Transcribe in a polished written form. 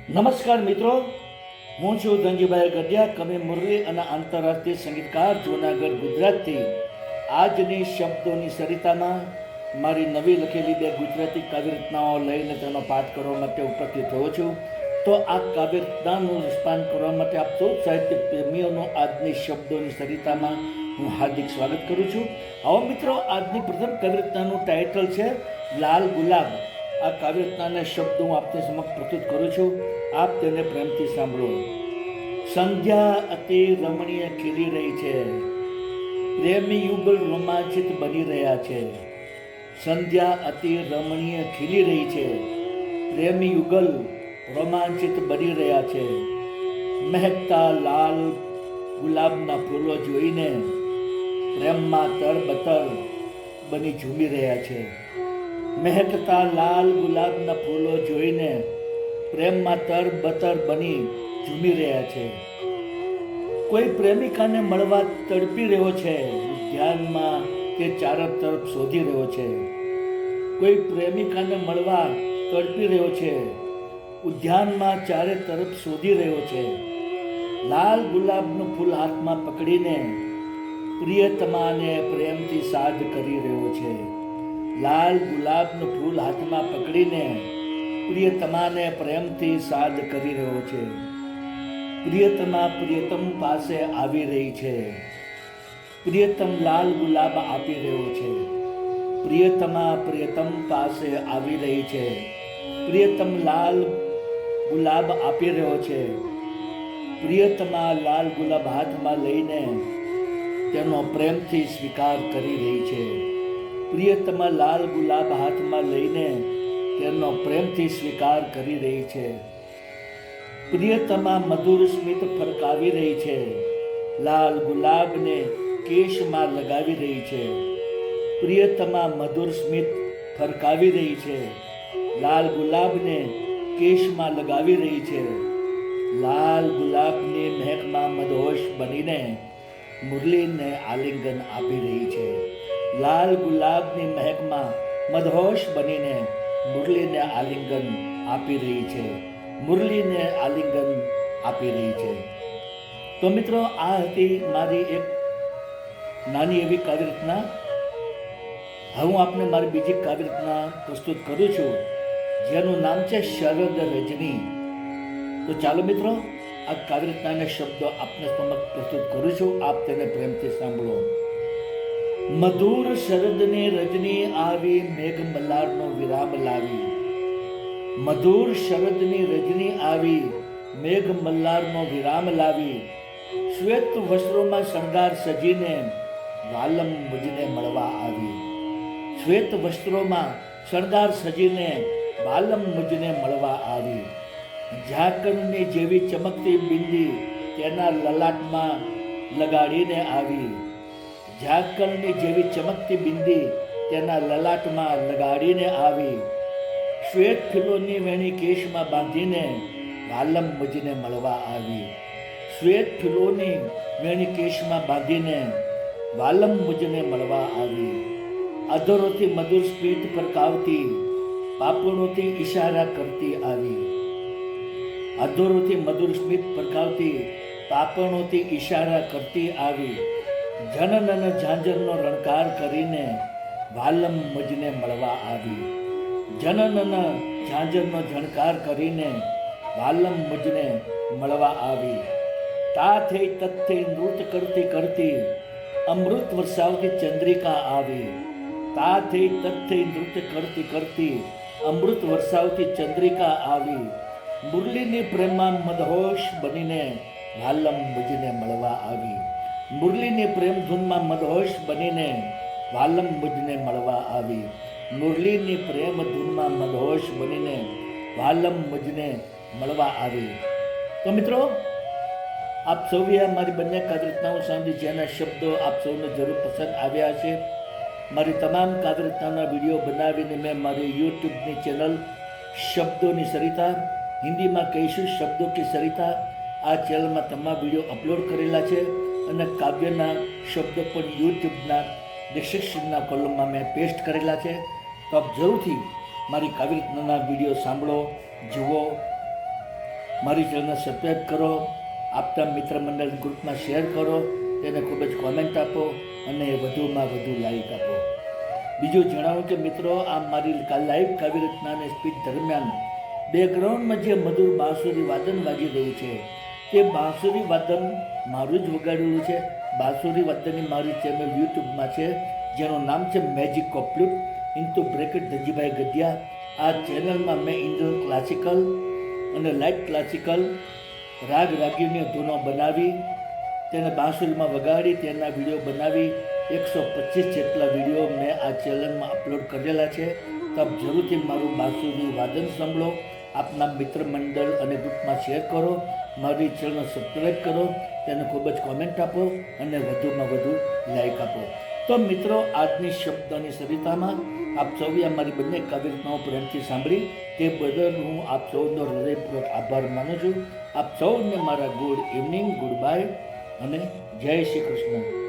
નમસ્કાર મિત્રો, હું છું ધનજીભાઈ ગઢિયા, કવિ મુરલી અને આંતરરાષ્ટ્રીય સંગીતકાર જૂનાગઢ ગુજરાતથી. આજની શબ્દોની સરિતામાં મારી નવી લખેલી 2 ગુજરાતી કાવ્ય રચનાઓ લઈને તેનો પાઠ કરવા માટે ઉપસ્થિત થયો છું. તો આ કાવ્ય રચનાનું રસપાન કરવા માટે આપ સૌ સાહિત્ય પ્રેમીઓનું આજની શબ્દોની સરિતામાં હું હાર્દિક સ્વાગત કરું છું. આવો મિત્રો, આજની પ્રથમ કાવ્ય રચનાનું ટાઇટલ છે લાલ ગુલાબ. આ કાવ્ય રચનાના શબ્દો હું આપની સમક્ષ પ્રસ્તુત કરું છું. આપ તેને પ્રેમથી સાંભળો. સંધ્યા અતિ રમણીય ખીલી રહી છે, પ્રેમી યુગલ રોમાંચિત બની રહ્યા છે. સંધ્યા અતિ રમણીય ખીલી રહી છે, પ્રેમી યુગલ રોમાંચિત બની રહ્યા છે. મહેકતા લાલ ગુલાબના ફૂલો જોઈને પ્રેમમાં તરબતર બની ઝૂમી રહ્યા છે. મહેકતા લાલ ગુલાબના ફૂલો જોઈને પ્રેમમાં તરબતર બની ઝૂમી રહ્યા છે. કોઈ પ્રેમિકાને મળવા તડપી રહ્યો છે, ધ્યાનમાં તે ચારે તરફ શોધી રહ્યો છે. કોઈ પ્રેમિકાને મળવા તડપી રહ્યો છે, ઉદ્યાનમાં ચારે તરફ શોધી રહ્યો છે. લાલ ગુલાબનું ફૂલ હાથમાં પકડીને પ્રિયતમાને પ્રેમથી સાદ કરી રહ્યો છે. લાલ ગુલાબનું ફૂલ હાથમાં પકડીને પ્રિયતમાને પ્રેમથી સાદ કરી રહ્યો છે. પ્રિયતમા પ્રિયતમ પાસે આવી રહી છે, પ્રિયતમ લાલ ગુલાબ આપી રહ્યો છે. પ્રિયતમા પ્રિયતમ પાસે આવી રહી છે, પ્રિયતમ લાલ ગુલાબ આપી રહ્યો છે. પ્રિયતમા લાલ ગુલાબ હાથમાં લઈને તેનો પ્રેમથી સ્વીકાર કરી રહી છે. પ્રિયતમા લાલ ગુલાબ હાથમાં લઈને તેનો પ્રેમથી સ્વીકાર કરી રહી છે. પ્રિયતમા મધુર સ્મિત ફરકાવી રહી છે, લાલ ગુલાબને કેશમાં લગાવી રહી છે. પ્રિયતમા મધુર સ્મિત ફરકાવી રહી છે, લાલ ગુલાબને કેશમાં લગાવી રહી છે. લાલ ગુલાબની મહેકમાં મદહોશ બનીને મુરલીને આલિંગન આપી રહી છે. લાલ ગુલાબની મહેકમાં મદહોશ બનીને મુરલીને આલિંગન આપી રહી છે. મુરલીને આલિંગન આપી રહી છે. તો મિત્રો, આ હતી મારી એક નાની એવી કાવ્ય રચના. હવે હું આપને મારી બીજી કાવ્ય રચના પ્રસ્તુત કરું છું, જેનું નામ છે શરદ રજની. તો ચાલો મિત્રો, આ કાવ્ય રચનાના શબ્દો આપને સમક્ષ પ્રસ્તુત કરું છું. આપ તેને પ્રેમથી સાંભળો. મધુર શરદની રજની આવી, મેઘ મલ્હારનો વિરામ લાવી. મધુર શરદની રજની આવી, મેઘ મલ્હારનો વિરામ લાવી. શ્વેત વસ્ત્રોમાં શણગાર સજીને વાલમ મુજને મળવા આવી. શ્વેત વસ્ત્રોમાં શણગાર સજીને વાલમ મુજને મળવા આવી. ઝાકળની જેવી ચમકતી બિંદી તેના લલાટમાં લગાડીને આવી. ઝાકળની જેવી ચમકતી બિંદી તેના લલાટમાં લગાડીને આવી. શ્વેત ફૂલોની વેણી કેશમાં બાંધીને વાલમ મુજને મળવા આવી. શ્વેત ફૂલોની વેણી કેશમાં બાંધીને વાલમ મુજને મળવા આવી. અધરોથી મધુર સ્મિત ફરકાવતી, પાપણોથી ઈશારા કરતી આવી. અધરોથી મધુર સ્મિત ફરકાવતી, પાપણોથી ઈશારા કરતી આવી. જનન અને ઝાંઝરનો રણકાર કરીને વાલમ મુજને મળવા આવી. જનન અને ઝાંઝરનો ઝણકાર કરીને વાલમ મુજને મળવા આવી. તા થઈ તત થઈ નૃત્ય કરતી કરતી અમૃત વરસાવતી ચંદ્રિકા આવી. તા થઈ તત થઈ નૃત્ય કરતી કરતી અમૃત વરસાવતી ચંદ્રિકા આવી. મુરલીની પ્રેમમાં મદહોશ બનીને વાલમ મુજને મળવા આવી. મુરલીની પ્રેમ ધૂનમાં મદહોશ બનીને વાલમ મુજને મળવા આવી. મુરલીની પ્રેમ ધૂનમાં મદહોશ બનીને વાલમ મુજને મળવા આવી. તો મિત્રો, આપ સૌએ મારી બંને કાવ્ય રચનાઓ સાંભળી, જેના શબ્દો આપ સૌને જરૂર પસંદ આવ્યા છે. મારી તમામ કાવ્ય રચનાના વિડીયો બનાવીને મેં મારી યુટ્યુબની ચેનલ શબ્દોની સરિતા, હિન્દીમાં કહીશું શબ્દો કી સરિતા, આ ચેનલમાં તમામ વિડીયો અપલોડ કરેલા છે. અને કાવ્યના શબ્દો પણ યુટ્યુબના ડિસ્ક્રિપ્શનના કોલમમાં મેં પેસ્ટ કરેલા છે. તો આપ જરૂરથી મારી કાવ્ય રચનાના વિડીયો સાંભળો, જુઓ મારી ચેનલને સબસ્ક્રાઈબ કરો, આપતા મિત્ર મંડળ ગ્રુપમાં શેર કરો, તેને ખૂબ જ કોમેન્ટ આપો અને વધુમાં વધુ લાઈક આપો. બીજું જણાવું કે મિત્રો, આ મારી લાઈવ કાવ્ય રચના અને સ્પીચ દરમિયાન બેકગ્રાઉન્ડમાં જે મધુર બાંસુરી વાદન વાગી રહ્યું છે, તે બાંસુરી વાદન મારું જ વગાડેલું છે. બાંસુરી વાદનની મારી ચેનલ યુટ્યુબમાં છે, જેનું નામ છે magic of flute into bracket Dhajibhai Gadhiya. આ ચેનલમાં મેં ઇન્ડિયન ક્લાસિકલ અને લાઇટ ક્લાસિકલ રાગ રાગીણીઓ ધૂનો બનાવી તેને બાંસુરીમાં વગાડી તેના વિડીયો બનાવી 125 જેટલા વિડીયો મેં આ ચેનલમાં અપલોડ કરેલા છે. તો આપ જરૂરથી મારું બાંસુરી વાદન સાંભળો, આપના મિત્ર મંડળ અને ગ્રુપમાં શેર કરો, મારી ચેનલ સબસ્ક્રાઈબ કરો, તેને ખૂબ જ કોમેન્ટ આપો અને વધુમાં વધુ લાઈક આપો. તો મિત્રો, આજની શબ્દની સરિતામાં આપ સૌએ અમારી બંને કાવ્ય રચનાઓ પ્રેમથી સાંભળી તે બદલ હું આપ સૌનો હૃદયપૂર્વક આભાર માનું છું. આપ સૌને મારા ગુડ ઇવનિંગ, ગુડ બાય અને જય શ્રી કૃષ્ણ.